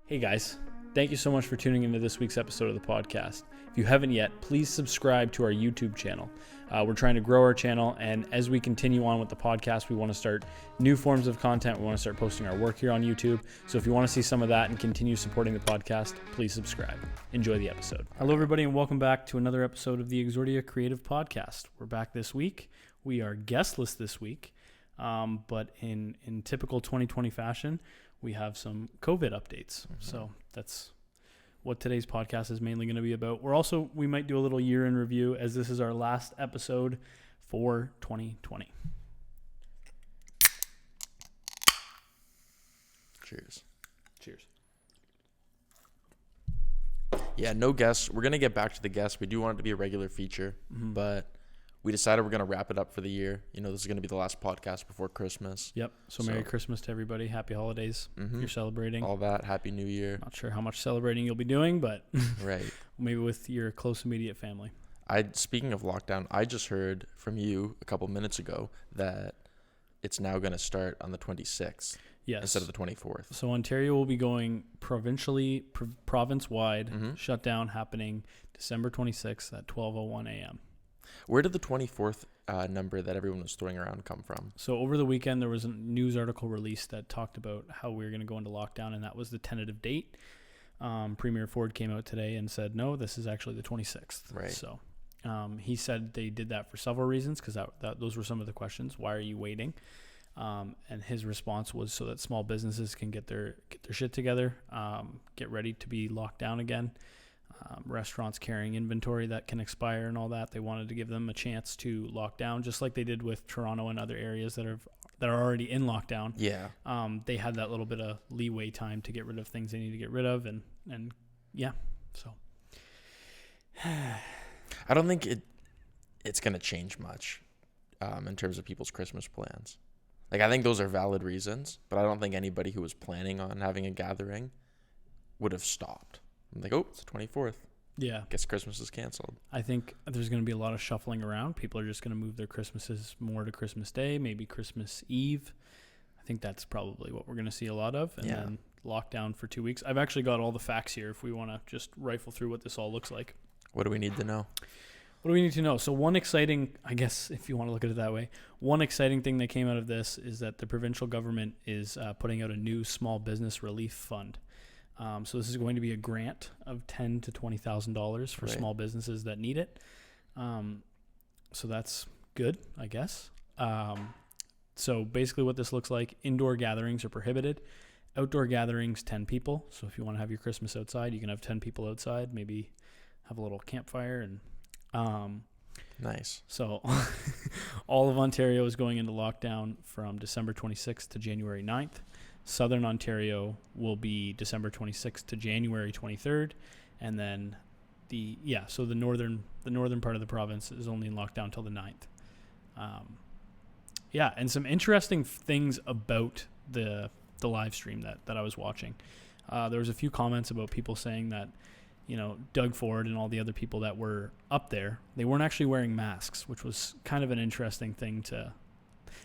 Hey guys, thank you so much for tuning into this week's episode of the podcast. If you haven't yet, please subscribe to our YouTube channel. We're trying to grow our channel, and as we continue on with the podcast, we want to start new forms of content. We want to start posting our work here on YouTube. So if you want to see some of that and continue supporting the podcast, please subscribe. Enjoy the episode. Hello everybody, and welcome back to another episode of the Exordia Creative Podcast. We're back this week. We are guestless this week, but in typical 2020 fashion, we have some COVID updates. So that's what today's podcast is mainly going to be about. We might do a little year in review, as this is our last episode for 2020. Cheers. Cheers. Yeah, no guests. We're going to get back to the guests. We do want it to be a regular feature, but we decided we're going to wrap it up for the year. You know, this is going to be the last podcast before Christmas. Yep. So Merry Christmas to everybody. Happy holidays. You're celebrating. All that. Happy New Year. Not sure how much celebrating you'll be doing, but right. Maybe with your close immediate family. Speaking of lockdown, I just heard from you a couple minutes ago that it's now going to start on the 26th. Yes. Instead of the 24th. So Ontario will be going province-wide shutdown happening December 26th at 12:01 a.m. Where did the 24th number that everyone was throwing around come from? So over the weekend, there was a news article released that talked about how we were going to go into lockdown, and that was the tentative date. Premier Ford came out today and said, no, this is actually the 26th. Right. So he said they did that for several reasons, because those were some of the questions. Why are you waiting? And his response was so that small businesses can get their shit together, get ready to be locked down again. Restaurants carrying inventory that can expire and all that. They wanted to give them a chance to lock down, just like they did with Toronto and other areas that are already in lockdown. Yeah. They had that little bit of leeway time to get rid of things they need to get rid of, and yeah. So I don't think it's going to change much in terms of people's Christmas plans. Like, I think those are valid reasons, but I don't think anybody who was planning on having a gathering would have stopped. I'm like, oh, it's the 24th. Yeah. Guess Christmas is canceled. I think there's going to be a lot of shuffling around. People are just going to move their Christmases more to Christmas Day, maybe Christmas Eve. I think that's probably what we're going to see a lot of. And then lockdown for 2 weeks. I've actually got all the facts here if we want to just rifle through what this all looks like. What do we need to know? What do we need to know? So one exciting, I guess, if you want to look at it that way, one exciting thing that came out of this is that the provincial government is putting out a new small business relief fund. So this is going to be a grant of $10,000 to $20,000 for small businesses that need it. So that's good, I guess. So basically what this looks like, indoor gatherings are prohibited. Outdoor gatherings, 10 people. So if you want to have your Christmas outside, you can have 10 people outside, maybe have a little campfire. And nice. So all of Ontario is going into lockdown from December 26th to January 9th. Southern Ontario will be December 26th to January 23rd, and then the northern part of the province is only in lockdown till the 9th. And some interesting things about the live stream that I was watching. There was a few comments about people saying that, Doug Ford and all the other people that were up there, they weren't actually wearing masks, which was kind of an interesting thing to,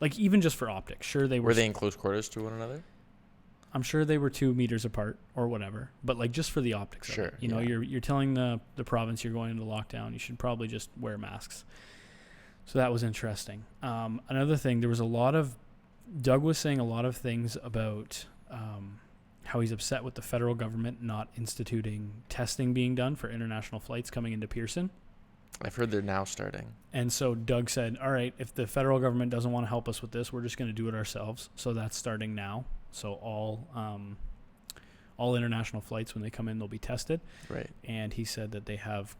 like, even just for optics. Sure, they were. Were they in close quarters to one another? I'm sure they were 2 meters apart or whatever, but like just for the optics of it. You're telling the province you're going into lockdown, you should probably just wear masks. So that was interesting. Another thing, Doug was saying a lot of things about how he's upset with the federal government not instituting testing being done for international flights coming into Pearson. I've heard they're now starting. And so Doug said, all right, if the federal government doesn't want to help us with this, we're just going to do it ourselves. So that's starting now. So all international flights, when they come in, they'll be tested. Right. And he said that they have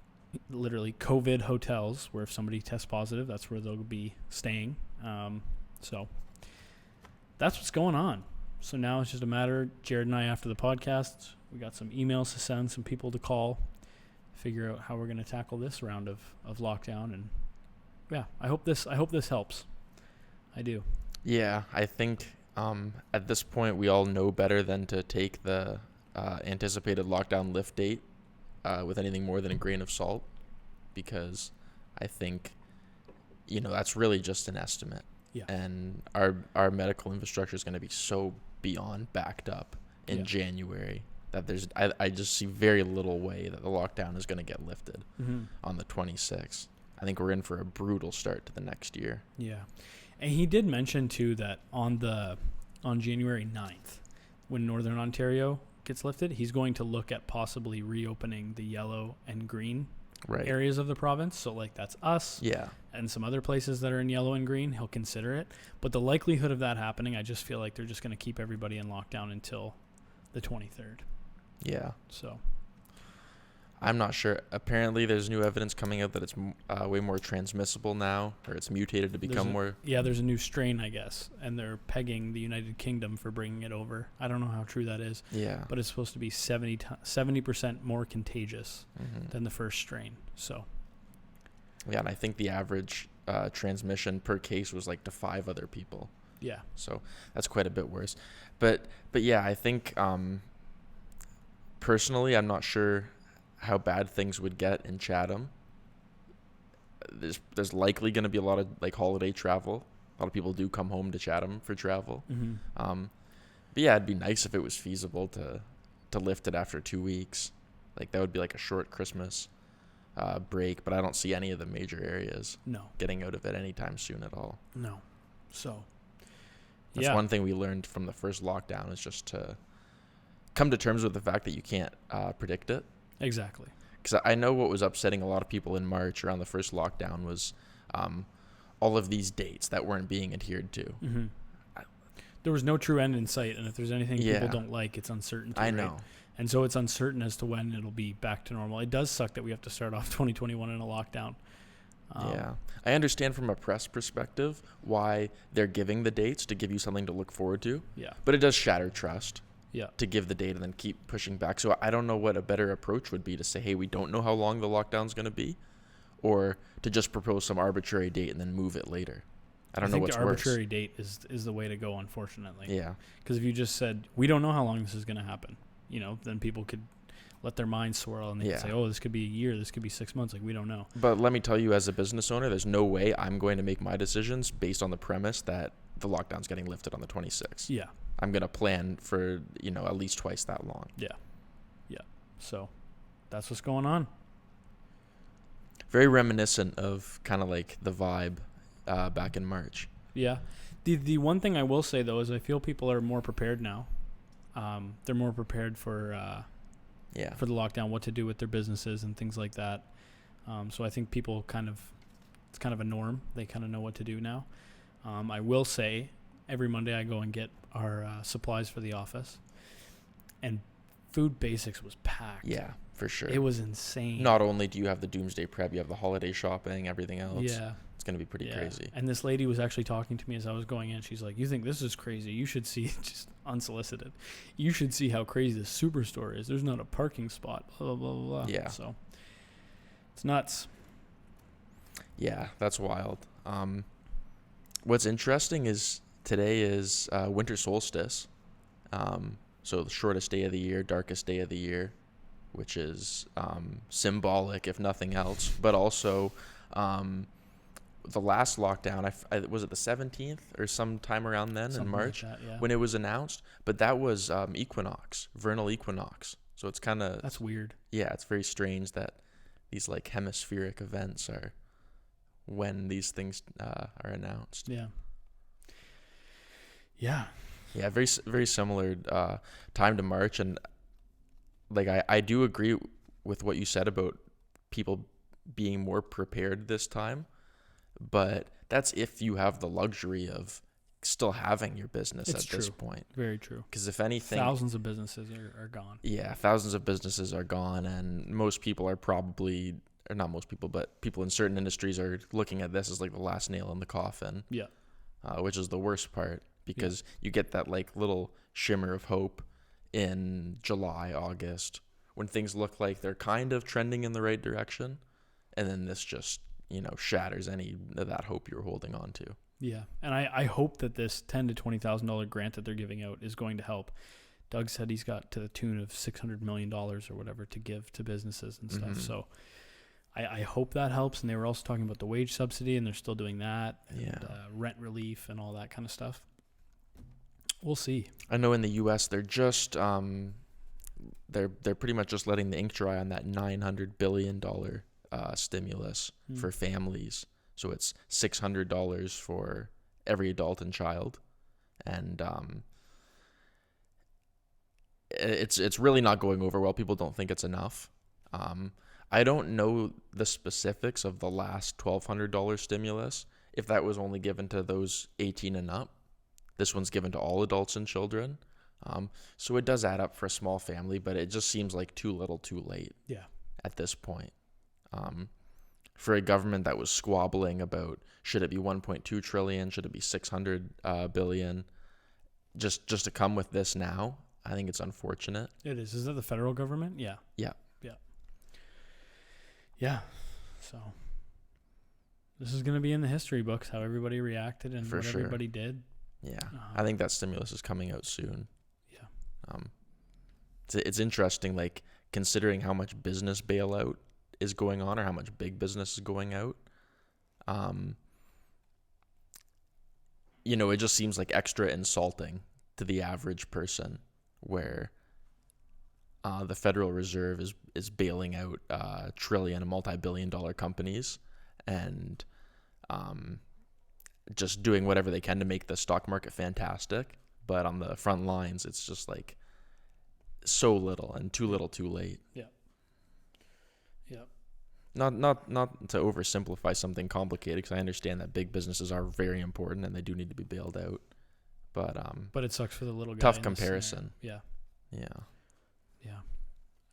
literally COVID hotels where if somebody tests positive, that's where they'll be staying. So that's what's going on. So now it's just a matter, Jared and I, after the podcast, we got some emails to send, some people to call, figure out how we're going to tackle this round of lockdown. And yeah, I hope this helps. I do. Yeah, I think at this point we all know better than to take the anticipated lockdown lift date with anything more than a grain of salt, because I think that's really just an estimate. Yeah. And our medical infrastructure is going to be so beyond backed up in January that I just see very little way that the lockdown is going to get lifted on the 26th. I think we're in for a brutal start to the next year. Yeah. And he did mention too that on January 9th, when Northern Ontario gets lifted, he's going to look at possibly reopening the yellow and green areas of the province. So like that's us and some other places that are in yellow and green. He'll consider it. But the likelihood of that happening, I just feel like they're just going to keep everybody in lockdown until the 23rd. Yeah. So I'm not sure. Apparently, there's new evidence coming out that it's way more transmissible now, or it's mutated to become more. Yeah, there's a new strain, I guess, and they're pegging the United Kingdom for bringing it over. I don't know how true that is. Yeah. But it's supposed to be 70% more contagious than the first strain. So. Yeah, and I think the average transmission per case was like to 5 other people. Yeah. So that's quite a bit worse. But yeah, I think personally, I'm not sure how bad things would get in Chatham. There's likely going to be a lot of like holiday travel. A lot of people do come home to Chatham for travel. But yeah, it'd be nice if it was feasible to lift it after 2 weeks. Like that would be like a short Christmas break, but I don't see any of the major areas getting out of it anytime soon at all. No. So that's one thing we learned from the first lockdown is just to come to terms with the fact that you can't predict it. Exactly. Because I know what was upsetting a lot of people in March around the first lockdown was all of these dates that weren't being adhered to. There was no true end in sight, and if there's anything people don't like, it's uncertainty. I know. Right? And so it's uncertain as to when it'll be back to normal. It does suck that we have to start off 2021 in a lockdown. Yeah. I understand from a press perspective why they're giving the dates to give you something to look forward to. Yeah. But it does shatter trust. Yeah. To give the date and then keep pushing back. So I don't know what a better approach would be to say, hey, we don't know how long the lockdown's going to be, or to just propose some arbitrary date and then move it later. I don't know what's worse. I think the arbitrary date is the way to go, unfortunately. Yeah. Because if you just said, we don't know how long this is going to happen, then people could let their minds swirl and they could say, oh, this could be a year, this could be 6 months. Like, we don't know. But let me tell you, as a business owner, there's no way I'm going to make my decisions based on the premise that the lockdown's getting lifted on the 26th. Yeah. I'm going to plan for, at least twice that long. Yeah. Yeah. So that's what's going on. Very reminiscent of kind of like the vibe back in March. Yeah. The one thing I will say, though, is I feel people are more prepared now. They're more prepared for the lockdown, what to do with their businesses and things like that. So I think people it's kind of a norm. They kind of know what to do now. I will say every Monday I go and get our supplies for the office, and Food Basics was packed. Yeah, for sure. It was insane. Not only do you have the doomsday prep, you have the holiday shopping, everything else. Yeah. It's going to be pretty crazy. And this lady was actually talking to me as I was going in. She's like, you think this is crazy? You should see, just unsolicited, you should see how crazy this superstore is. There's not a parking spot, blah, blah, blah, blah. Yeah. So it's nuts. Yeah, that's wild. What's interesting is today is winter solstice. So the shortest day of the year, darkest day of the year, which is symbolic, if nothing else. But also, the last lockdown, was it the 17th or sometime around then in March like that, when it was announced? But that was equinox, vernal equinox. So it's kind of... That's weird. Yeah, it's very strange that these like hemispheric events are when these things are announced. Yeah. Yeah. Yeah, very, very similar time to March. And like I do agree with what you said about people being more prepared this time. But that's if you have the luxury of still having your business this point. Very true. Because if anything... Thousands of businesses are gone. Yeah, thousands of businesses are gone. And most people are probably... Or not most people, but people in certain industries are looking at this as like the last nail in the coffin. Yeah. Which is the worst part. Because you get that like little shimmer of hope in July, August, when things look like they're kind of trending in the right direction. And then this just, shatters any of that hope you're holding on to. Yeah. And I hope that this $10,000 to $20,000 grant that they're giving out is going to help. Doug said he's got to the tune of $600 million or whatever to give to businesses and stuff. So I hope that helps. And they were also talking about the wage subsidy, and they're still doing that. And rent relief and all that kind of stuff. We'll see. I know in the U.S. they're just they're pretty much just letting the ink dry on that $900 billion stimulus for families. So it's $600 for every adult and child, and it's really not going over well. People don't think it's enough. I don't know the specifics of the last $1,200 stimulus, if that was only given to those 18 and up. This one's given to all adults and children. So it does add up for a small family, but it just seems like too little too late. Yeah. At this point. For a government that was squabbling about should it be 1.2 trillion, should it be 600 billion, just to come with this now, I think it's unfortunate. It is. Is that the federal government? Yeah. Yeah. Yeah. So this is going to be in the history books, how everybody reacted and what everybody did. Yeah. I think that stimulus is coming out soon. Yeah. It's interesting, like, considering how much business bailout is going on, or how much big business is going out. It just seems like extra insulting to the average person, where the Federal Reserve is bailing out trillion and multi-billion-dollar companies, and just doing whatever they can to make the stock market fantastic. But on the front lines, it's just like so little and too little too late. Yeah. Not to oversimplify something complicated, because I understand that big businesses are very important and they do need to be bailed out. But it sucks for the little guy. Tough comparison. Yeah. Yeah.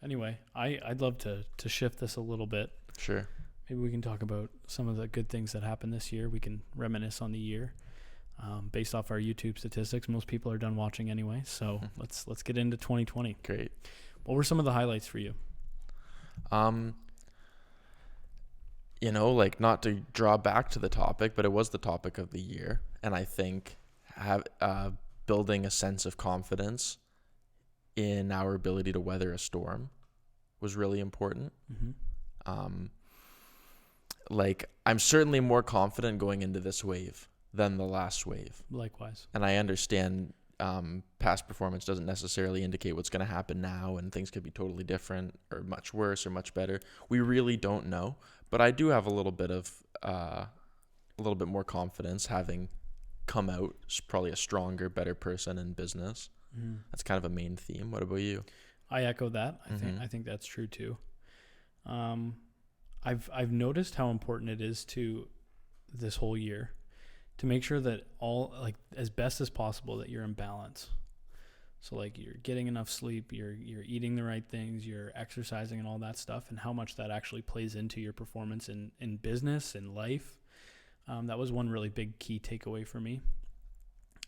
Anyway, I'd love to shift this a little bit. Sure. Maybe we can talk about some of the good things that happened this year. We can reminisce on the year. Based off our YouTube statistics, most people are done watching anyway. So let's get into 2020. Great. What were some of the highlights for you? Not to draw back to the topic, but it was the topic of the year. And I think building a sense of confidence in our ability to weather a storm was really important. Mm-hmm. I'm certainly more confident going into this wave than the last wave. Likewise. And I understand past performance doesn't necessarily indicate what's going to happen now, and things could be totally different or much worse or much better. We really don't know. But I do have a little bit more confidence, having come out probably a stronger, better person in business. Mm-hmm. That's kind of a main theme. What about you? I echo that. I think that's true too. I've noticed how important it is to this whole year to make sure that as best as possible that you're in balance. So you're getting enough sleep, you're eating the right things, you're exercising and all that stuff, and how much that actually plays into your performance in business and life. That was one really big key takeaway for me.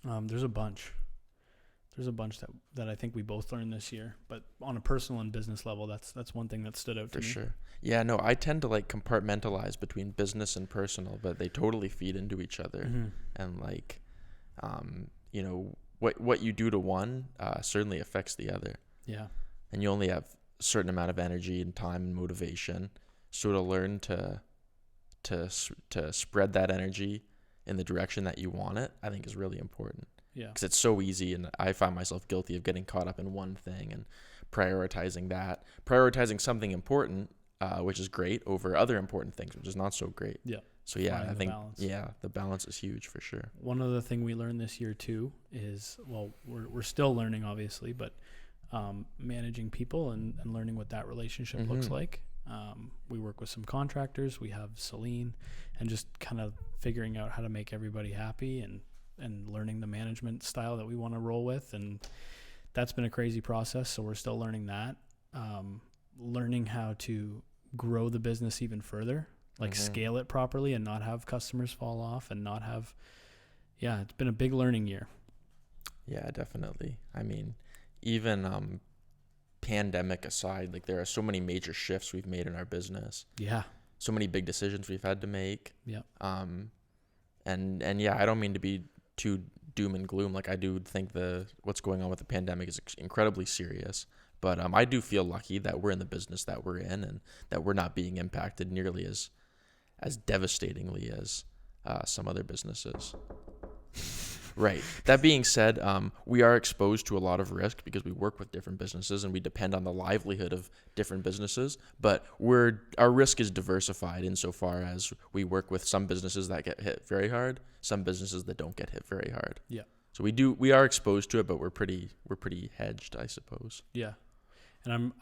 There's a bunch that I think we both learned this year, but on a personal and business level, that's one thing that stood out to me. For sure. Yeah, no, I tend to compartmentalize between business and personal, but they totally feed into each other. Mm-hmm. And what you do to one certainly affects the other. Yeah. And you only have a certain amount of energy and time and motivation. So to learn to spread that energy in the direction that you want it, I think is really important. Yeah. Because it's so easy, and I find myself guilty of getting caught up in one thing and prioritizing something important, which is great, over other important things, which is not so great. Yeah. So yeah, I think the balance is huge for sure. One other thing we learned this year too is, we're still learning obviously, but managing people and learning what that relationship looks like. We work with some contractors. We have Celine, and just kind of figuring out how to make everybody happy and learning the management style that we want to roll with. And that's been a crazy process. So we're still learning that, learning how to grow the business even further, scale it properly and not have customers fall off and not have, it's been a big learning year. Yeah, definitely. I mean, even, pandemic aside, there are so many major shifts we've made in our business. Yeah. So many big decisions we've had to make. Yeah. And yeah, I don't mean to be too doom and gloom. I do think what's going on with the pandemic is incredibly serious, but I do feel lucky that we're in the business that we're in, and that we're not being impacted nearly as devastatingly as some other businesses. Right. That being said, we are exposed to a lot of risk because we work with different businesses and we depend on the livelihood of different businesses. But our risk is diversified insofar as we work with some businesses that get hit very hard, some businesses that don't get hit very hard. Yeah. So we are exposed to it, but we're pretty hedged, I suppose. Yeah. And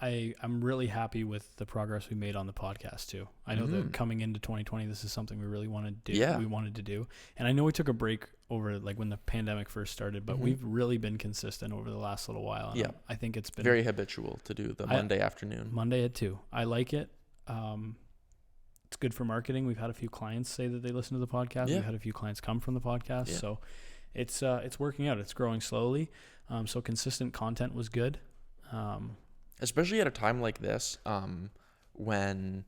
I'm really happy with the progress we made on the podcast too. I know that coming into 2020, this is something we really wanted to do. Yeah. We wanted to do. And I know we took a break over like when the pandemic first started, but we've really been consistent over the last little while. And I think it's been very habitual to do the Monday afternoon. Monday at 2. I like it. It's good for marketing. We've had a few clients say that they listen to the podcast. Yeah. We've had a few clients come from the podcast. Yeah. So it's working out. It's growing slowly. So consistent content was good. Especially at a time like this, when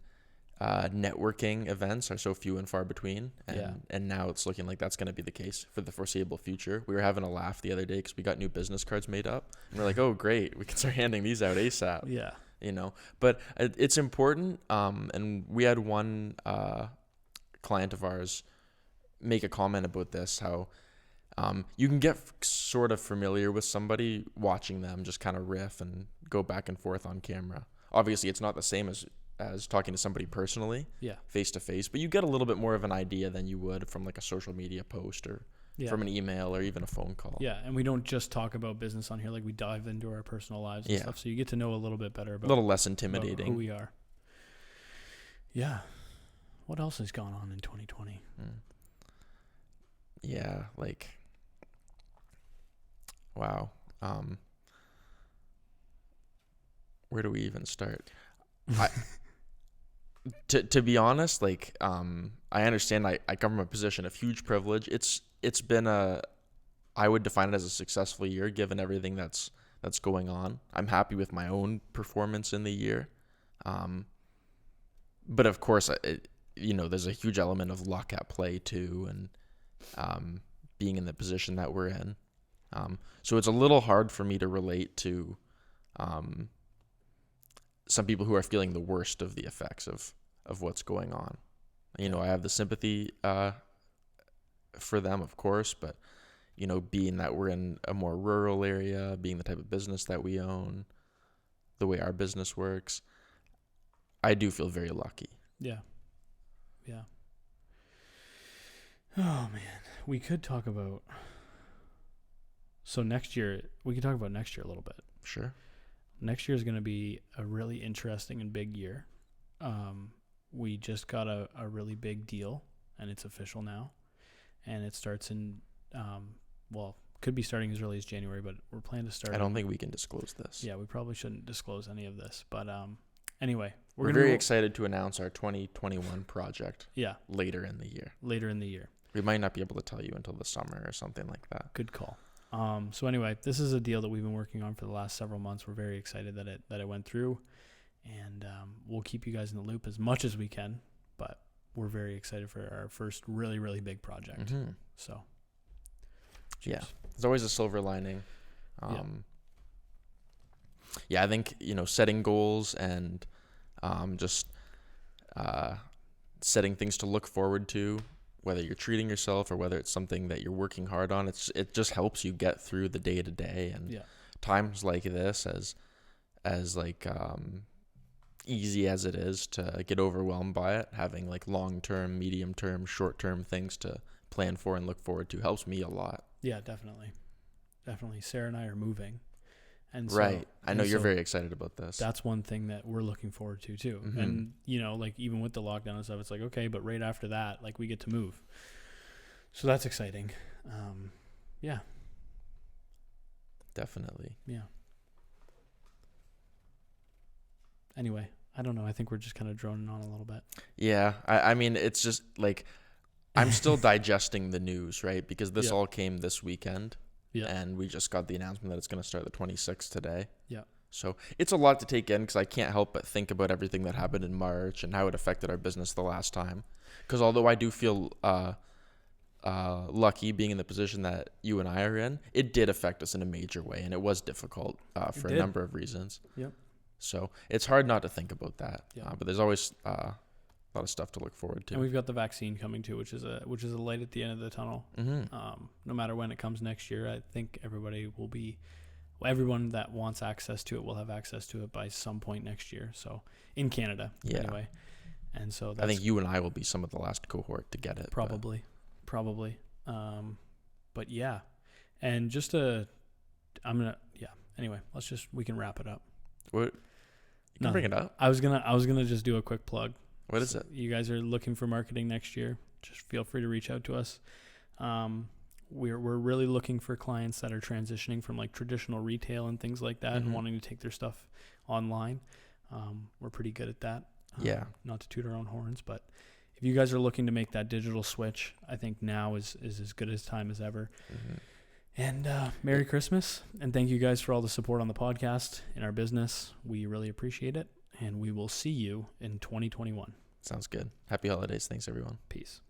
networking events are so few and far between, and now it's looking like that's going to be the case for the foreseeable future. We were having a laugh the other day because we got new business cards made up, and we're like, oh, great, we can start handing these out ASAP. Yeah. But it's important, and we had one client of ours make a comment about this, how you can get sort of familiar with somebody watching them just kind of riff and go back and forth on camera. Obviously, it's not the same as talking to somebody personally, face to face, but you get a little bit more of an idea than you would from like a social media post or from an email or even a phone call. Yeah, and we don't just talk about business on here. Like we dive into our personal lives and stuff, so you get to know a little bit better about a little less intimidating who we are. Yeah. What else has gone on in 2020? Yeah, like... Wow. Where do we even start? To be honest, like, I understand I come from a position of huge privilege. It's been I would define it as a successful year given everything that's going on. I'm happy with my own performance in the year. But of course, there's a huge element of luck at play too, and being in the position that we're in. So it's a little hard for me to relate to some people who are feeling the worst of the effects of what's going on. I have the sympathy for them, of course, but, being that we're in a more rural area, being the type of business that we own, the way our business works, I do feel very lucky. Yeah. Yeah. Oh, man. We could talk about... So next year, we can talk about next year a little bit. Sure. Next year is going to be a really interesting and big year. We just got a really big deal, and it's official now. And it starts in, could be starting as early as January, but we're planning to start. I don't think we can disclose this. Yeah, we probably shouldn't disclose any of this. But anyway. We're very excited to announce our 2021 project. Yeah. Later in the year. We might not be able to tell you until the summer or something like that. Good call. So anyway, this is a deal that we've been working on for the last several months. We're very excited that it went through, and we'll keep you guys in the loop as much as we can, but we're very excited for our first really, really big project. Mm-hmm. So, cheers. Yeah, there's always a silver lining. I think, setting goals and just setting things to look forward to, whether you're treating yourself or whether it's something that you're working hard on, it just helps you get through the day to day. And times like this, as like easy as it is to get overwhelmed by it, having like long-term, medium-term, short-term things to plan for and look forward to helps me a lot. Yeah, definitely. Sarah and I are moving. And so, right. I know you're very excited about this. That's one thing that we're looking forward to too. Mm-hmm. And, like even with the lockdown and stuff, it's like, okay, but right after that, like we get to move. So that's exciting. Yeah. Definitely. Yeah. Anyway, I don't know. I think we're just kind of droning on a little bit. Yeah. I mean, it's just like, I'm still digesting the news, right? Because this all came this weekend. Yeah. And we just got the announcement that it's going to start the 26th today. Yeah. So it's a lot to take in because I can't help but think about everything that happened in March and how it affected our business the last time. Because although I do feel lucky being in the position that you and I are in, it did affect us in a major way. And it was difficult for a number of reasons. Yep. So it's hard not to think about that. Yeah. But there's always a lot of stuff to look forward to. And we've got the vaccine coming too, which is a light at the end of the tunnel. No matter when it comes next year, I think everyone that wants access to it will have access to it by some point next year. So in Canada, anyway. And so I think you and I will be some of the last cohort to get it. Probably. But yeah, and anyway, we can wrap it up. What? You can bring it up. I was gonna just do a quick plug. What is it? You guys are looking for marketing next year, just feel free to reach out to us. We're really looking for clients that are transitioning from like traditional retail and things like that and wanting to take their stuff online. We're pretty good at that. Not to toot our own horns, but if you guys are looking to make that digital switch, I think now is as good a time as ever. And Merry Christmas, and thank you guys for all the support on the podcast and our business. We really appreciate it, and we will see you in 2021. Sounds good. Happy holidays. Thanks, everyone. Peace.